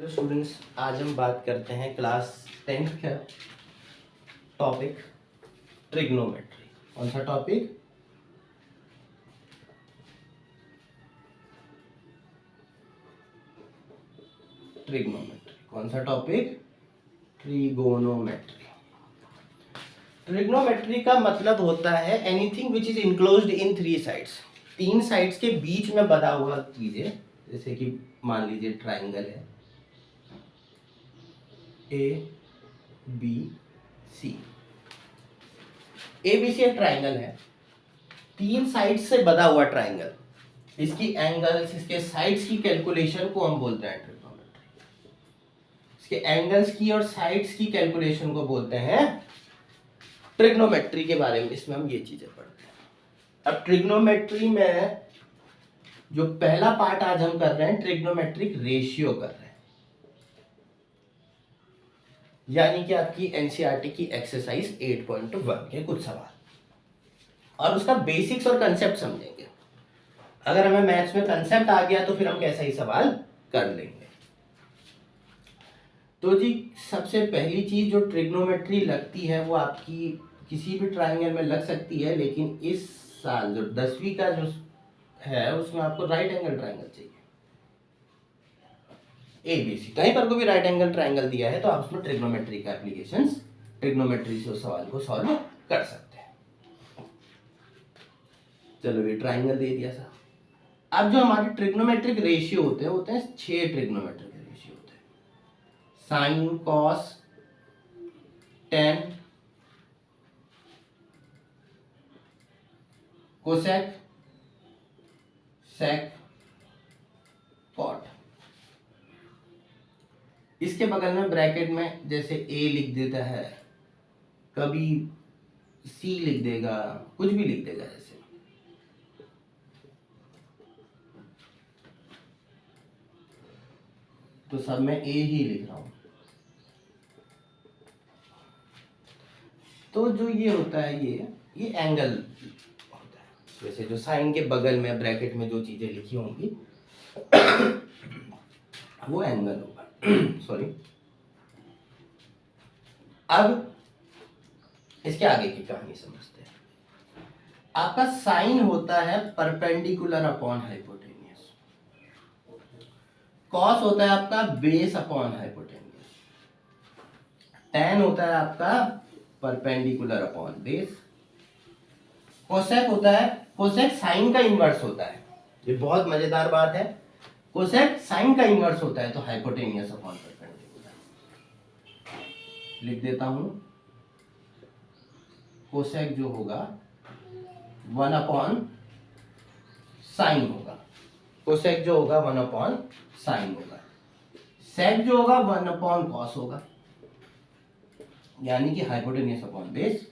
तो स्टूडेंट्स, आज हम बात करते हैं क्लास 10th का टॉपिक ट्रिग्नोमेट्री। कौन सा टॉपिक? ट्रिग्नोमेट्री। कौन सा टॉपिक? ट्रिगोनोमेट्री। ट्रिग्नोमेट्री का मतलब होता है anything which is enclosed in three sides. तीन साइड्स के बीच में बना हुआ चीजें, जैसे कि मान लीजिए ट्राइंगल है ए बी सी। ए बी सी एक ट्राइंगल है, तीन साइड से बना हुआ ट्राइंगल। इसकी एंगल्स, इसके साइड्स की कैलकुलेशन को हम बोलते हैं ट्रिग्नोमेट्री। इसके एंगल्स की और साइड्स की कैलकुलेशन को बोलते हैं ट्रिग्नोमेट्री के बारे में। इसमें हम ये चीजें पढ़ते हैं। अब ट्रिग्नोमेट्री में जो पहला पार्ट आज हम कर रहे हैं, ट्रिग्नोमेट्रिक रेशियो कर रहे हैं, यानी कि आपकी एनसीईआरटी की एक्सरसाइज 8.1 के कुछ सवाल और उसका बेसिक्स और कंसेप्ट समझेंगे। अगर हमें मैथ्स में कंसेप्ट आ गया तो फिर हम कैसा ही सवाल कर लेंगे। तो जी, सबसे पहली चीज जो ट्रिग्नोमेट्री लगती है वो आपकी किसी भी ट्राइंगल में लग सकती है, लेकिन इस साल जो 10वीं का जो है उसमें आपको राइट एंगल ट्राइंगल चाहिए। एबीसी कहीं पर को भी राइट एंगल ट्राइंगल दिया है तो आप उसमें ट्रिग्नोमेट्री का एप्लीकेशंस, ट्रिग्नोमेट्री से उस सवाल को सॉल्व कर सकते हैं। चलो, ये ट्राइंगल दे दिया सर। अब जो हमारे ट्रिग्नोमेट्रिक रेशियो होते हैं 6 ट्रिग्नोमेट्रिक रेशियो होते हैं। साइन, कॉस, टेन, कोसेक, सेक, कॉट। इसके बगल में ब्रैकेट में जैसे ए लिख देता है, कभी सी लिख देगा, कुछ भी लिख देगा। जैसे तो सब में ए ही लिख रहा हूं। तो जो ये होता है ये एंगल होता है। जैसे जो साइन के बगल में ब्रैकेट में जो चीजें लिखी होंगी वो एंगल होगा। सॉरी। अब इसके आगे की कहानी समझते हैं। आपका साइन होता है परपेंडिकुलर अपॉन हाइपोटेन्यूस। कॉस होता है आपका बेस अपॉन हाइपोटेन्यूस। टेन होता है आपका परपेंडिकुलर अपॉन बेस। कोसेक होता है, कोसेक साइन का इनवर्स होता है। ये बहुत मजेदार बात है। कोसेक साइन का इनवर्स होता है तो हाइपोटेन्यूस अपॉन परपेंडिकुलर। लिख देता हूं, कोसेक जो होगा 1 अपॉन साइन होगा। कोसेक जो होगा 1 अपॉन साइन होगा। सेक जो होगा 1 अपॉन कॉस होगा, यानी कि हाइपोटेन्यूस अपॉन बेस।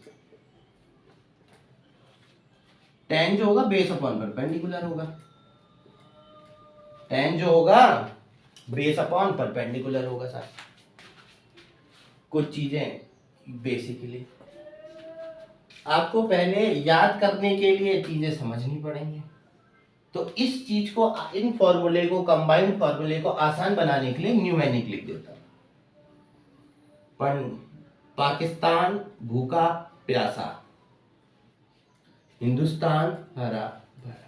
टेन जो होगा बेस अपॉन परपेंडिकुलर होगा। टेन जो होगा बेस अपॉन परपेंडिकुलर होगा। सर कुछ चीजें बेसिकली आपको पहले याद करने के लिए चीजें समझनी पड़ेंगी। तो इस चीज को, इन फॉर्मूले को, कंबाइंड फॉर्मूले को आसान बनाने के लिए न्यूमेरिक लिख देता हूं। पाकिस्तान भूखा प्यासा, हिंदुस्तान हरा भरा।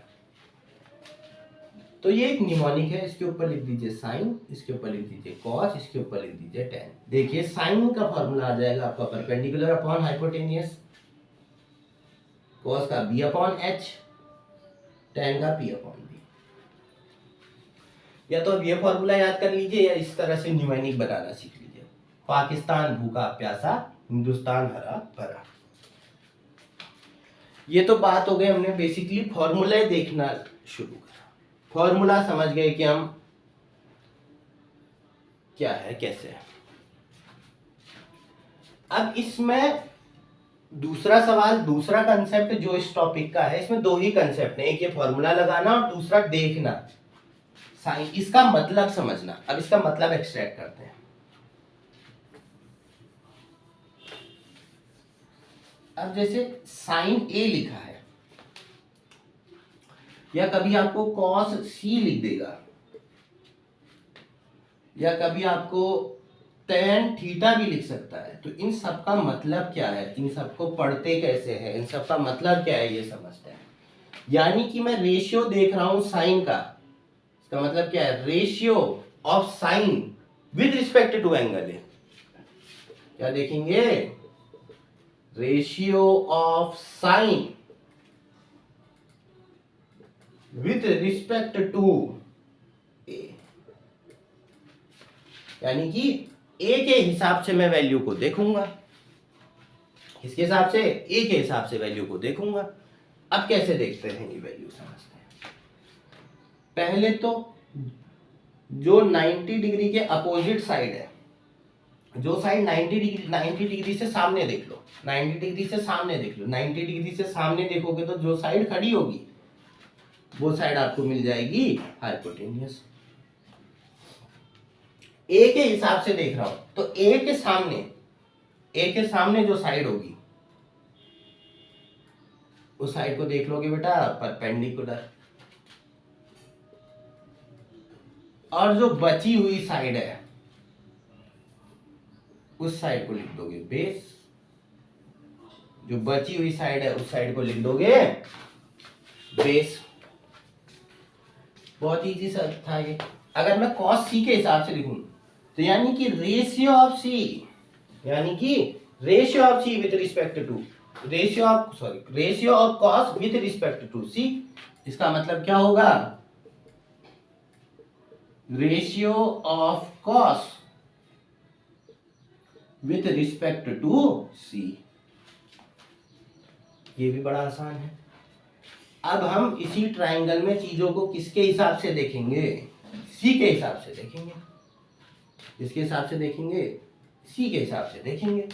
तो ये एक निमोनिक है। इसके ऊपर लिख दीजिए साइन, इसके ऊपर लिख दीजिए कॉस, इसके ऊपर लिख दीजिए टेन। देखिए साइन का फॉर्मूला आ जाएगा आपका परपेंडिकुलर अपॉन हाइपोटेन्यूस, कॉस का बी अपॉन एच, टेन का पी अपॉन बी। या तो अब ये फॉर्मूला याद कर लीजिए या इस तरह से न्यूमेरिक बनाना सीख लीजिए। पाकिस्तान भूखा प्यासा, हिंदुस्तान हरा भरा। ये तो बात हो गई, हमने बेसिकली फॉर्मूला देखना शुरू करा। फॉर्मूला समझ गए कि हम क्या है, कैसे है। अब इसमें दूसरा सवाल, दूसरा कंसेप्ट जो इस टॉपिक का है, इसमें दो ही कंसेप्ट है। एक ये फॉर्मूला लगाना और दूसरा देखना साइन, इसका मतलब समझना। अब इसका मतलब एक्सट्रैक्ट करते हैं। अब जैसे साइन ए लिखा है, या कभी आपको कॉस सी लिख देगा, या कभी आपको tan थीटा भी लिख सकता है। तो इन सब का मतलब क्या है, इन सबको पढ़ते कैसे हैं, इन सब का मतलब क्या है, ये समझते हैं। यानी कि मैं रेशियो देख रहा हूं साइन का, इसका मतलब क्या है, ratio of sine with respect to angle है। क्या देखेंगे, ratio of sine with respect to A, यानी कि ए के हिसाब से मैं वैल्यू को देखूंगा, किसके हिसाब से, ए के हिसाब से वैल्यू को देखूंगा। अब कैसे देखते हैं ये वैल्यू, समझते हैं। पहले तो जो 90 डिग्री के अपोजिट साइड है, जो साइड 90 डिग्री से सामने देख लो, 90 डिग्री से सामने देख लो, 90 डिग्री से सामने देखोगे तो जो साइड खड़ी होगी वो साइड आपको मिल जाएगी हाइपोटेन्यूस। ए के हिसाब से देख रहा हूं तो ए के सामने जो साइड होगी उस साइड को देख लोगे बेटा परपेंडिकुलर, और जो बची हुई साइड है उस साइड को लिख दोगे बेस, जो बची हुई साइड है उस साइड को लिख दोगे बेस। बहुत इजी सा था ये। अगर मैं cos c के हिसाब से लिखूं तो यानी कि रेशियो ऑफ c, यानी कि ratio of c with respect to ratio of cos with respect to c, इसका मतलब क्या होगा, ratio of cos with respect to c। ये भी बड़ा आसान है। अब हम इसी ट्राइंगल में चीजों को किसके हिसाब से देखेंगे, c के हिसाब से देखेंगे। किसके हिसाब से देखेंगे, c के हिसाब से देखेंगे।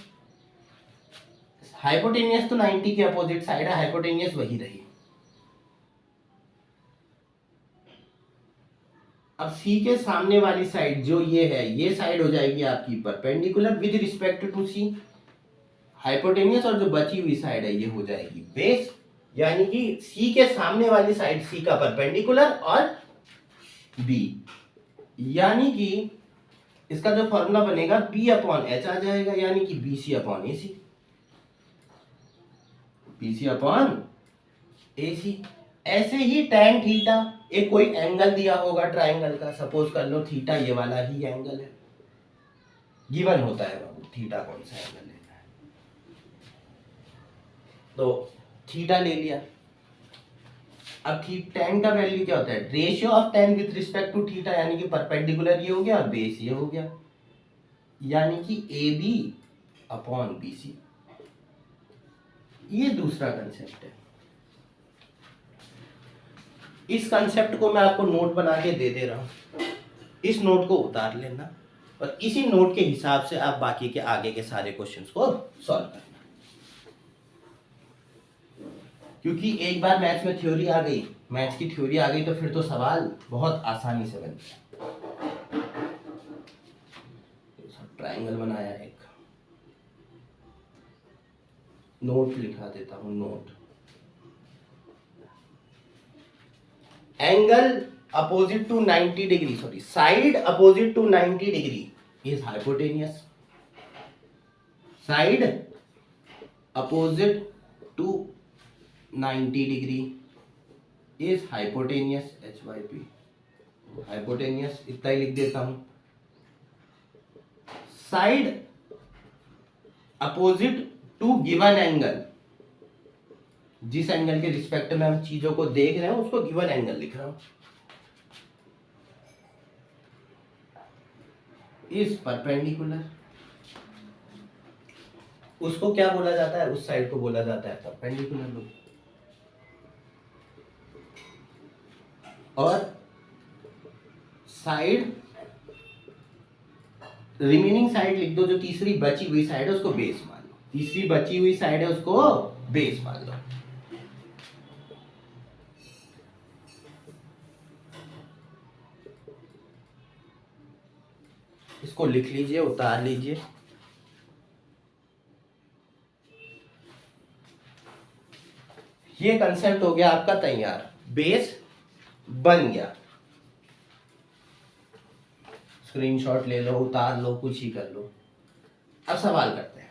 हाइपोटेनियस तो 90 के अपोजिट साइड है, हाइपोटेनियस वही रही। अब c के सामने वाली साइड जो ये है, ये साइड हो जाएगी आपकी perpendicular with respect to c, hypotenuse, और जो बची हुई साइड है ये हो जाएगी बेस। यानी कि c के सामने वाली साइड c का परपेंडिकुलर और b, यानी कि इसका जो फॉर्मूला बनेगा b अपॉन h आ जाएगा, यानी कि bc upon ac, bc upon ac। ऐसे ही tan थीटा, एक कोई एंगल दिया होगा ट्राइंगल का, सपोज कर लो थीटा ये वाला ही एंगल है, गिवन होता है बाबू थीटा कौन सा एंगल लेना है, तो थीटा ले लिया। अब tan का वैल्यू क्या होता है, ratio of tan with respect to theta, यानी कि परपेंडिकुलर ये हो गया और बेस ये हो गया, यानी कि AB अपॉन BC। ये दूसरा कंसेप्ट है। इस कंसेप्ट को मैं आपको नोट बना के दे रहा हूं, इस नोट को उतार लेना और इसी नोट के हिसाब से आप बाकी के आगे के सारे क्वेश्चंस को सॉल्व करना। क्योंकि एक बार मैथ्स में थ्योरी आ गई, मैथ्स की थ्योरी आ गई तो फिर तो सवाल बहुत आसानी से बनता है। ट्राइंगल बनाया, एक नोट लिखा देता हूं, note. Angle opposite to 90 degree, side opposite to 90 degree is hypotenuse, side opposite to 90 degree is hypotenuse, HYP hypotenuse, इतना ही लिख देता हूं। Side opposite to given angle, जिस एंगल के रिस्पेक्ट में हम चीजों को देख रहे हैं उसको गिवन एंगल लिख रहा हूं, इज परपेंडिकुलर। उसको क्या बोला जाता है, उस साइड को बोला जाता है परपेंडिकुलर लूप। और साइड, रिमेनिंग साइड लिख दो, जो तीसरी बची हुई साइड है उसको बेस मान लो, तीसरी बची हुई साइड है उसको बेस मान लो। इसको लिख लीजिए, उतार लीजिए। ये कंसेप्ट हो गया आपका तैयार, बेस बन गया। स्क्रीनशॉट ले लो, उतार लो, कुछ ही कर लो। अब सवाल करते हैं।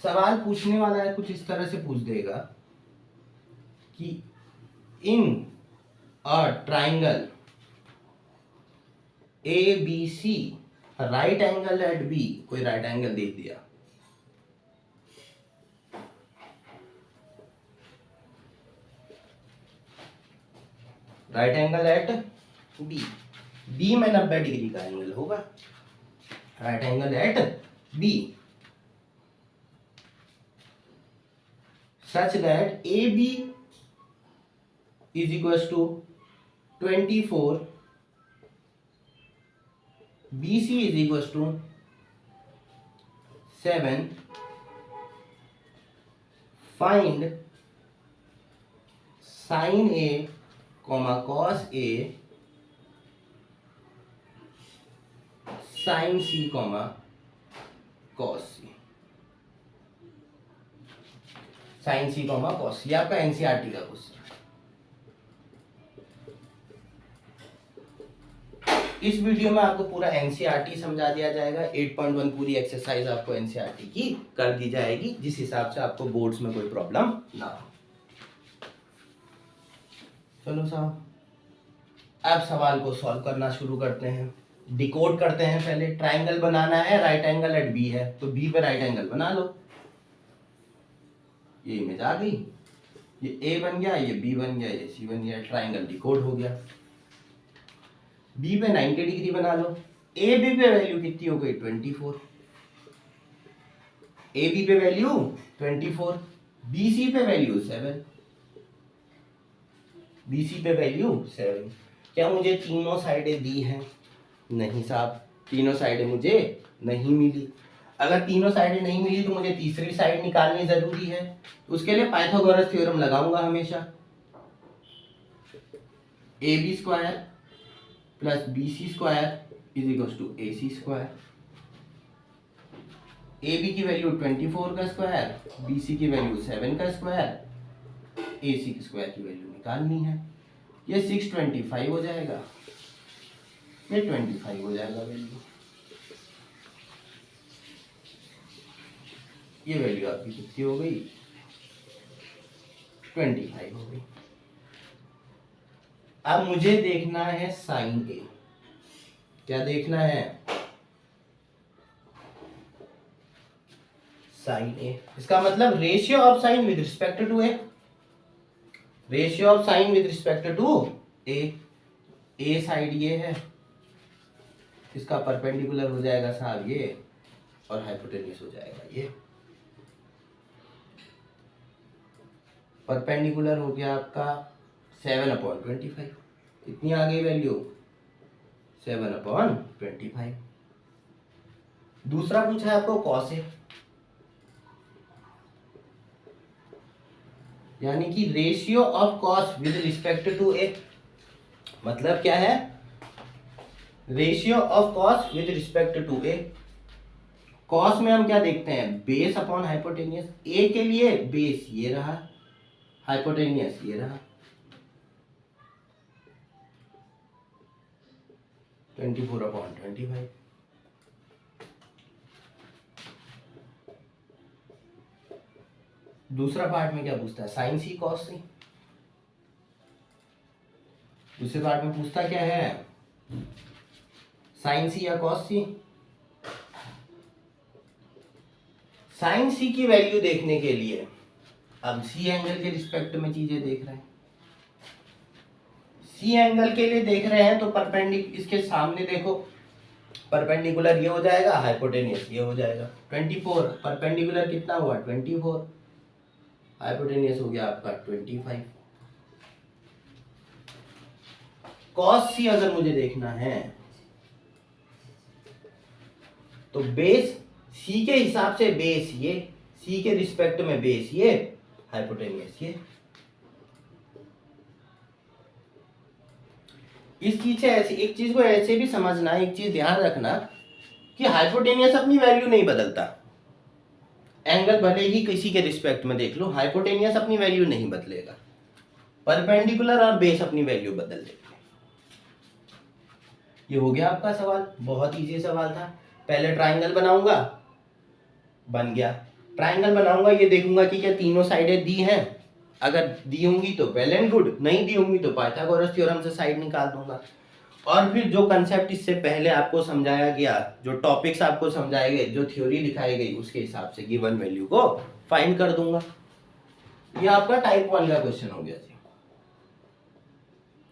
सवाल पूछने वाला है कुछ इस तरह से पूछ देगा कि in a triangle A B C right angle at B, कोई राइट एंगल दे दिया, right angle at B, B में 90 डिग्री का एंगल होगा, right angle at B, such that AB is equals to 24, BC is equals to 7. Find sin A, cos A, sin C, cos C. Sine C cos, ये आपका NCERT का question है। इस video में आपको पूरा एनसीईआरटी समझा दिया जाएगा। 8.1 पूरी एक्सरसाइज आपको एनसीईआरटी की कर दी जाएगी, जिस हिसाब से आपको बोर्ड्स में कोई प्रॉब्लम ना हो। चलो साहब, अब सवाल को सॉल्व करना शुरू करते हैं। डिकोड करते हैं। पहले ट्राइंगल बनाना है, राइट एंगल एट बी है, तो बी पे राइट एंगल बना लो। ये इमेज आ गई, ये ए बन गया, ये बी बन गया, ये सी बन गया, ट्राइंगल डिकोड हो गया। बी पे 90 डिग्री बना लो। ए बी पे वैल्यू कितनी हो गई? 24। ए बी पे वैल्यू 24, बी सी पे वैल्यू 7, बी सी पे वैल्यू 7। क्या मुझे तीनों साइडें दी हैं? नहीं साहब, तीनों साइडें मुझे नहीं मिली। अगर तीनों साइडें नहीं मिली तो मुझे तीसरी साइड निकालनी जरूरी है। उसके लिए पाइथागोरस थ्योरम लगाऊंगा हमेशा। A B square plus B C square is equal to A C square. A B की वैल्यू 24 का स्क्वायर, बी सी की वैल्यू 7 का स्क्वायर, ए सी की स्क्वायर की वैल्यू निकालनी है। ये 625 हो जाएगा, ये 25 हो जाएगा वैल्यू। ये वैल्यू आपकी कितनी हो गई? 25 हो गई। अब मुझे देखना है साइन ए। क्या देखना है? Sine A. इसका मतलब ratio of sine with respect to A, ratio of sine with respect to A. A side ये है, इसका परपेंडिकुलर हो जाएगा साहब ये, और हाइपोटेन्यूस हो जाएगा ये। परपेंडिकुलर हो गया आपका 7/25। कितनी आ गई वैल्यू? 7/25। दूसरा पूछा है आपको कॉस ए, यानी कि ratio of cos with respect to A. मतलब क्या है? Ratio of cos with respect to A. Cos में हम क्या देखते हैं? Base upon hypotenuse. ए के लिए बेस ये रहा, हाइपोटेनियस ये रहा। 24/25। दूसरा पार्ट में क्या पूछता है? साइन सी कॉस सी। दूसरे पार्ट में पूछता क्या है? साइन सी या कॉस सी। साइन सी की वैल्यू देखने के लिए अब सी एंगल के रिस्पेक्ट में चीजें देख रहे हैं। सी एंगल के लिए देख रहे हैं तो इसके सामने देखो, परपेंडिकुलर ये हो जाएगा, हाइपोटेनियस ये हो जाएगा। 24 परपेंडिकुलर कितना हुआ? 24, हाइपोटेनियस हो गया आपका 25। कॉस सी अगर मुझे देखना है तो बेस सी के हिसाब से बेस ये, सी के रिस्पेक्ट में बेस ये, हाइपोटेनियस ये। इस चीज से ऐसे, एक चीज को ऐसे भी समझना, एक चीज ध्यान रखना कि हाइपोटेनियस अपनी वैल्यू नहीं बदलता। एंगल भले ही किसी के रिस्पेक्ट में देख लो, हाइपोटेनियस अपनी वैल्यू नहीं बदलेगा। परपेंडिकुलर और बेस अपनी वैल्यू बदल देंगे। ये हो गया आपका सवाल, बहुत इजी सवाल था। पहले ट्राइंगल बनाऊंगा, बन गया। ट्राइंगल बनाऊंगा, ये देखूंगा कि क्या तीनों साइडें दी हैं, अगर दी होंगी तो वेल एंड गुड, नहीं दी होंगी तो पाइथागोरस थ्योरम से साइड निकाल दूंगा। और फिर जो कंसेप्ट इससे पहले आपको समझाया गया, जो टॉपिक्स आपको समझाए गए, जो थ्योरी दिखाई गई, उसके हिसाब से गिवन वैल्यू को फाइंड कर दूंगा। ये आपका टाइप 1 का क्वेश्चन हो गया जी।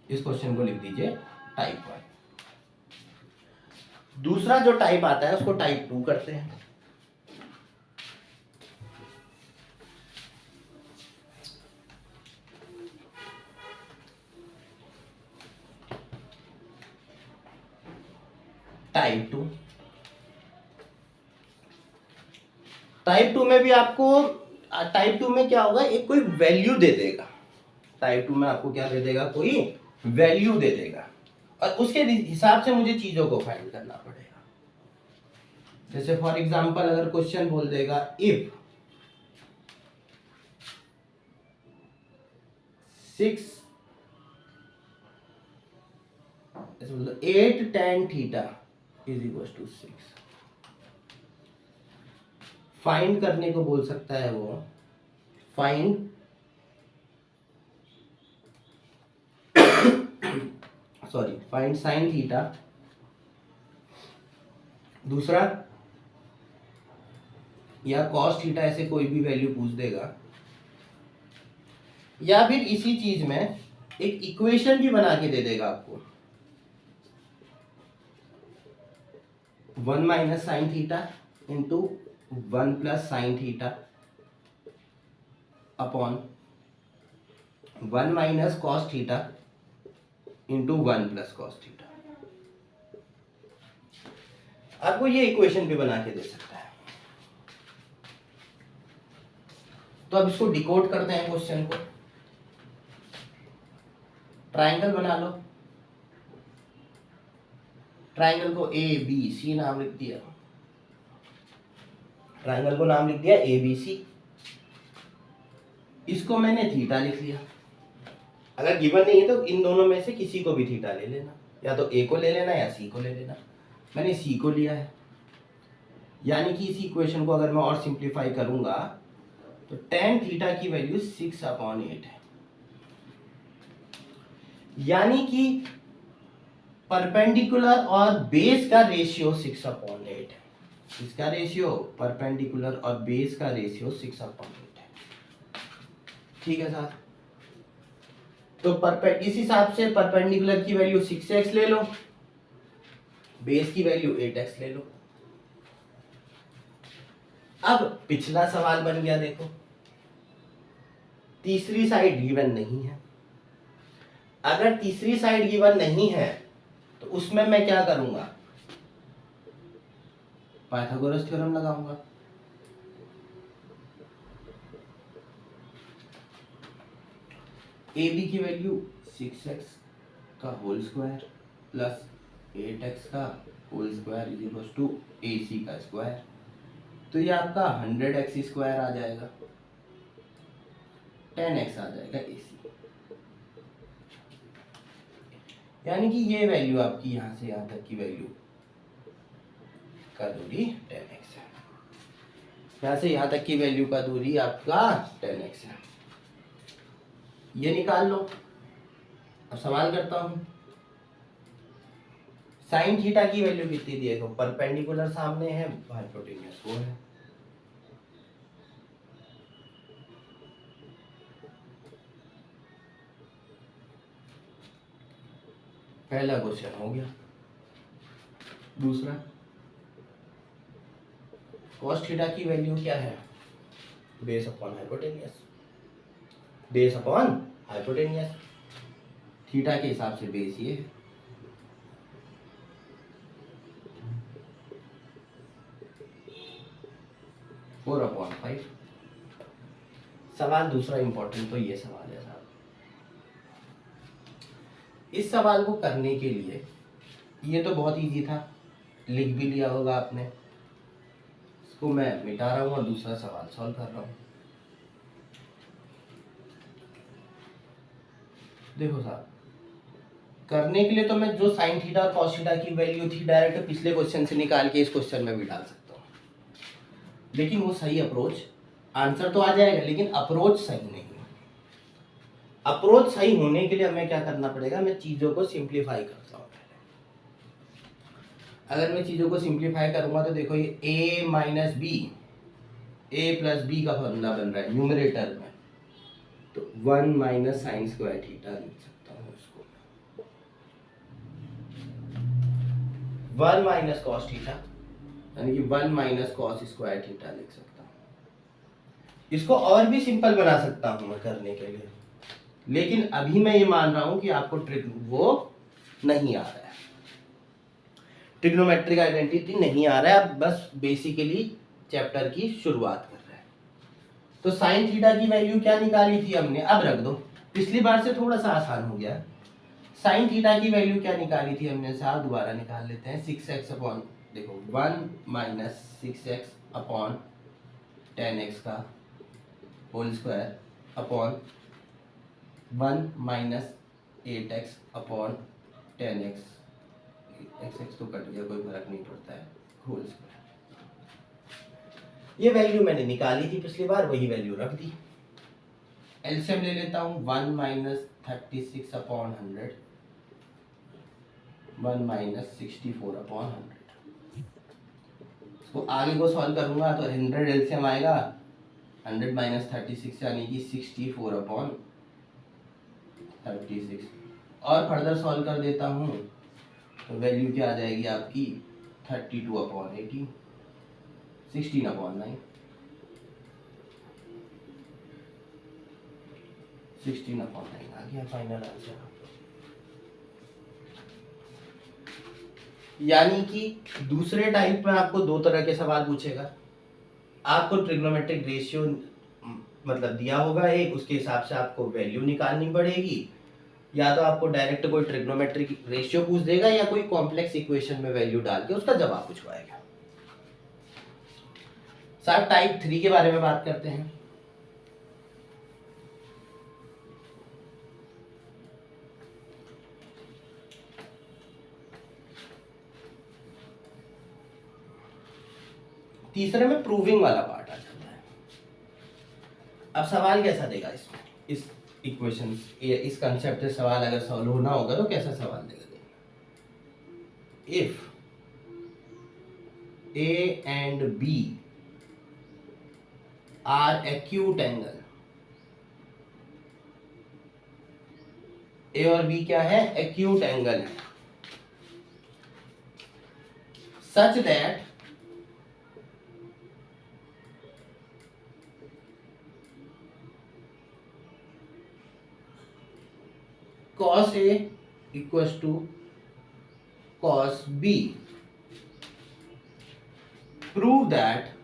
इस क्वेश्चन को लिख दीजिए टाइप 1। दूसरा जो टाइप आता है उसको टाइप 2 करते हैं। टाइप 2 में भी आपको, टाइप 2 में क्या होगा, एक कोई वैल्यू दे देगा। टाइप 2 में आपको क्या दे देगा, कोई वैल्यू दे देगा, और उसके हिसाब से मुझे चीजों को फाइंड करना पड़ेगा। जैसे फॉर एग्जांपल अगर क्वेश्चन बोल देगा if 8 tan theta is equal to 6, find करने को बोल सकता है वो, फाइंड फाइंड साइन थीटा। दूसरा, या कॉस थीटा, ऐसे कोई भी वैल्यू पूछ देगा। या फिर इसी चीज में एक इक्वेशन भी बना के दे देगा आपको, 1 minus sine theta into 1 plus sine theta upon 1 minus cos theta into 1 plus cos theta. आपको ये इक्वेशन भी बना के दे सकता है। तो अब इसको डिकोड करते हैं क्वेश्चन को। ट्राइंगल बना लो, ट्राइंगल को ए बी सी नाम लिख दिया, ट्राइंगल को नाम लिख दिया ए बी सी। इसको मैंने थीटा लिख लिया। अगर गिवन नहीं है तो इन दोनों में से किसी को भी थीटा ले लेना, या तो ए को ले लेना या सी को ले लेना। मैंने सी को लिया है, यानी कि इस इक्वेशन को अगर मैं और सिंप्लीफाई करूंगा तो tan थीटा की वैल्यू 6/8 है, यानी कि परपेंडिकुलर और बेस का रेशियो 6/8 है। इसका रेशियो, परपेंडिकुलर और बेस का रेशियो 6/8 है। ठीक है साहब, तो इस हिसाब से परपेंडिकुलर की वैल्यू 6x ले लो, बेस की वैल्यू 8x ले लो। अब पिछला सवाल बन गया, देखो तीसरी साइड गिवन नहीं है। अगर तीसरी साइड गिवन नहीं है तो उसमें मैं क्या करूंगा, पाइथागोरस थ्योरम लगाऊंगा। ए बी की वैल्यू 6x का होल स्क्वायर प्लस 8x का whole square is equal to A C का स्क्वायर। तो ये आपका 100x स्क्वायर आ जाएगा, 10x आ जाएगा ए सी, यानी कि ये वैल्यू आपकी यहां से यहां तक की वैल्यू का दूरी 10x है। यहां से यहां तक की वैल्यू का दूरी आपका 10x है। ये निकाल लो। अब सवाल करता हूं, साइन थीटा की वैल्यू कितनी दी है, तो परपेंडिकुलर सामने है, हाइपोटेन्यूस वो है। पहला क्वेश्चन हो गया। दूसरा, cos थीटा की वैल्यू क्या है, base upon hypotenuse, base upon hypotenuse. Theta के हिसाब से बेस ये है। Four upon 5। सवाल दूसरा इंपॉर्टेंट तो ये सवाल है साहब। इस सवाल को करने के लिए, ये तो बहुत इजी था, लिख भी लिया होगा आपने। इसको मैं मिटा रहा हूँ और दूसरा सवाल सॉल्व कर रहा हूँ। देखो साहब, करने के लिए तो मैं जो साइन थीटा और कॉस थीटा की वैल्यू थी डायरेक्ट पिछले क्वेश्चन से निकाल के इस क्वेश्चन में भी डाल सकता हूँ, लेकिन वो सही अप्रोच, आंसर तो आ जाएगा लेकिन अप्रोच सही नहीं है। अप्रोच सही होने के लिए हमें क्या करना पड़ेगा, मैं चीज़ों को सिंप्लीफाई करता हूँ पहले। अगर मैं चीज़ों को सिंप्लीफाई करूँगा तो देखो ये a minus B, A plus B का फॉर्मूला बन रहा है न्यूमरेटर में, तो 1 माइनस साइन स्क्वायर थीटा लिख सकता हूँ इसको, 1 माइनस कॉस थीटा, यानी कि 1 माइनस कॉस स्क्वायर थीटा लिख सकता हूँ। इसको और भी सिंपल बना सकता हूँ मैं करने के लिए, लेकिन अभी मैं ये मान रहा हूं कि आपको वो नहीं आ रहा है, ट्रिग्नोमेट्रिक आइडेंटिटी नहीं आ रहा है, आप बस बेसिकली चैप्टर की शुरुआत कर रहे हैं। तो साइन थीटा की वैल्यू क्या निकाली थी हमने, अब रख दो, पिछली बार से थोड़ा सा आसान हो गया। साइन थीटा की वैल्यू क्या निकाली थी हमने साहब, दोबारा निकाल लेते हैं, 6x अपॉन, देखो 1 माइनस 6x अपॉन 10x का whole square upon 1 minus 8x upon 10x, x तो कट गया, कोई फर्क नहीं पड़ता है, होल स्क्वायर। ये वैल्यू मैंने निकाली थी पिछली बार, वही वैल्यू रख दी। एलसीएम ले लेता हूँ, 1 माइनस 36 अपॉन 100, 1 माइनस 64 अपॉन 100। इसको आगे को सॉल्व करूंगा तो 100 एलसीएम आएगा, 100 माइनस 36 यानी कि 64 अपॉन 36, और फर्दर सॉल्व कर देता हूँ तो वैल्यू क्या आ जाएगी आपकी 32 अपॉन 18, 16 अपॉन 9, 16 अपॉन 9 आ गया फाइनल आंसर। यानी कि दूसरे टाइप में आपको दो तरह के सवाल पूछेगा, आपको ट्रिग्नोमेट्रिक रेशियो मतलब दिया होगा एक, उसके हिसाब से आपको वैल्यू निकालनी पड़ेगी, या तो आपको डायरेक्ट कोई ट्रिग्नोमेट्रिक रेशियो पूछ देगा या कोई कॉम्प्लेक्स इक्वेशन में वैल्यू डाल के उसका जवाब पूछवाएगा। साहब टाइप 3 के बारे में बात करते हैं। तीसरे में प्रूविंग वाला पार्ट आ जाता है। अब सवाल कैसा देगा इसमें, इस इक्वेशन इस कंसेप्ट से सवाल अगर सॉल्व होना होगा तो कैसा सवाल देगा, if A and B are acute angle, A और B क्या है, acute angle है, such that cos A equals to cos B, prove that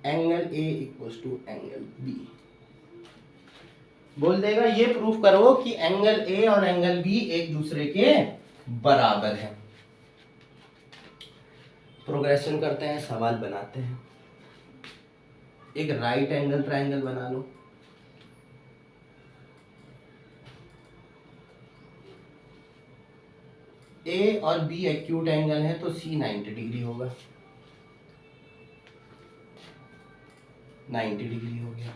angle A equals to angle B। बोल देगा ये प्रूफ करो कि एंगल A और एंगल B एक दूसरे के बराबर है। प्रोग्रेशन करते हैं, सवाल बनाते हैं। एक राइट एंगल ट्रायंगल बना लो, A और B एक्यूट एंगल है तो C 90 डिग्री होगा, 90 डिग्री हो गया।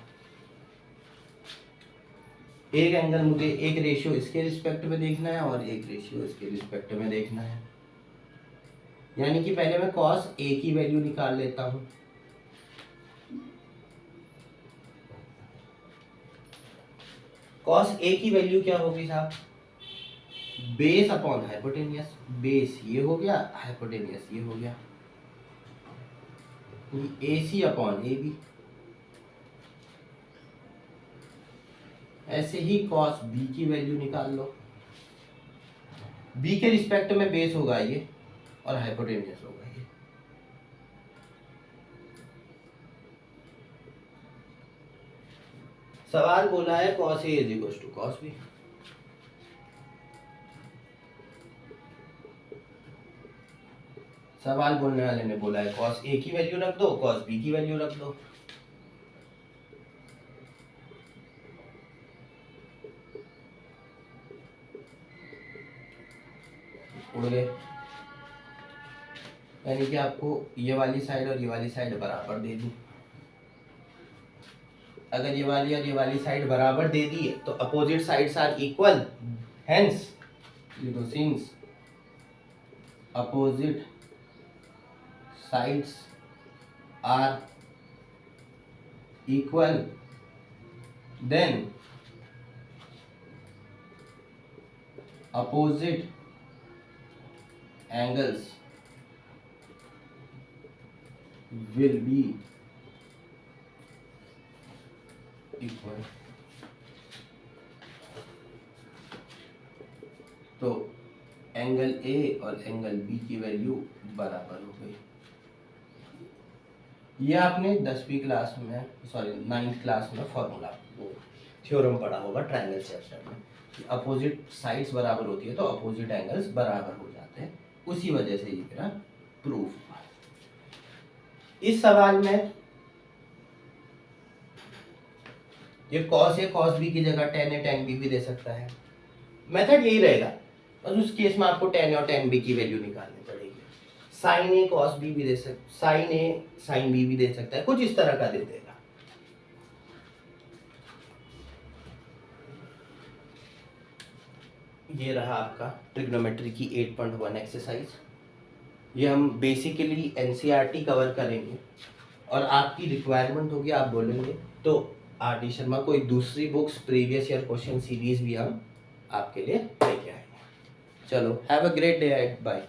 एक एंगल मुझे एक रेशियो इसके रिस्पेक्ट में देखना है और एक रेशियो इसके रिस्पेक्ट में देखना है, यानी कि पहले मैं cos A की वैल्यू निकाल लेता हूं। cos A की वैल्यू क्या होगी साहब, बेस अपॉन हाइपोटेनियस, बेस ये हो गया, हाइपोटेनियस ये हो गया, AC अपॉन AB। ऐसे ही cos B की वैल्यू निकाल लो, B के रिस्पेक्ट में बेस होगा ये और हाइपोटेनियस होगा ये। सवाल बोला है cos A is equal to cos B। सवाल बोलने वाले ने बोला है cos A की वैल्यू रख दो, cos B की वैल्यू रख दो। उड़ गए, यानी कि आपको ये वाली साइड और ये वाली साइड बराबर दे दी। अगर ये वाली और ये वाली साइड बराबर दे दी है तो opposite sides are equal, hence since opposite sides are equal then opposite angles will be equal। तो एंगल ए और एंगल बी की वैल्यू बराबर हो गई। ये आपने 10वीं क्लास में, सॉरी 9th क्लास में फॉर्मूला वो थ्योरम पढ़ा होगा ट्रायंगल चैप्टर में, अपोजिट साइड्स बराबर होती है तो अपोजिट एंगल्स बराबर हो जाते हैं, उसी वजह से ये मेरा प्रूफ हुआ। इस सवाल में ये cos a cos b की जगह tan a tan b भी दे सकता है, मेथड यही रहेगा, बस उस केस में आपको tan a और tan b की वैल्यू निकालनी पड़ेगी। sin a cos b भी दे सकता, sin a sin b भी दे सकता है, कुछ इस तरह का दे देगा। ये रहा आपका ट्रिग्नोमेट्री की 8.1 एक्सरसाइज। ये हम बेसिकली एनसीईआरटी कवर करेंगे और आपकी रिक्वायरमेंट होगी, आप बोलेंगे तो आर डी शर्मा कोई दूसरी books previous year question series भी हम आपके लिए लेके आएंगे। चलो, have a great day, bye.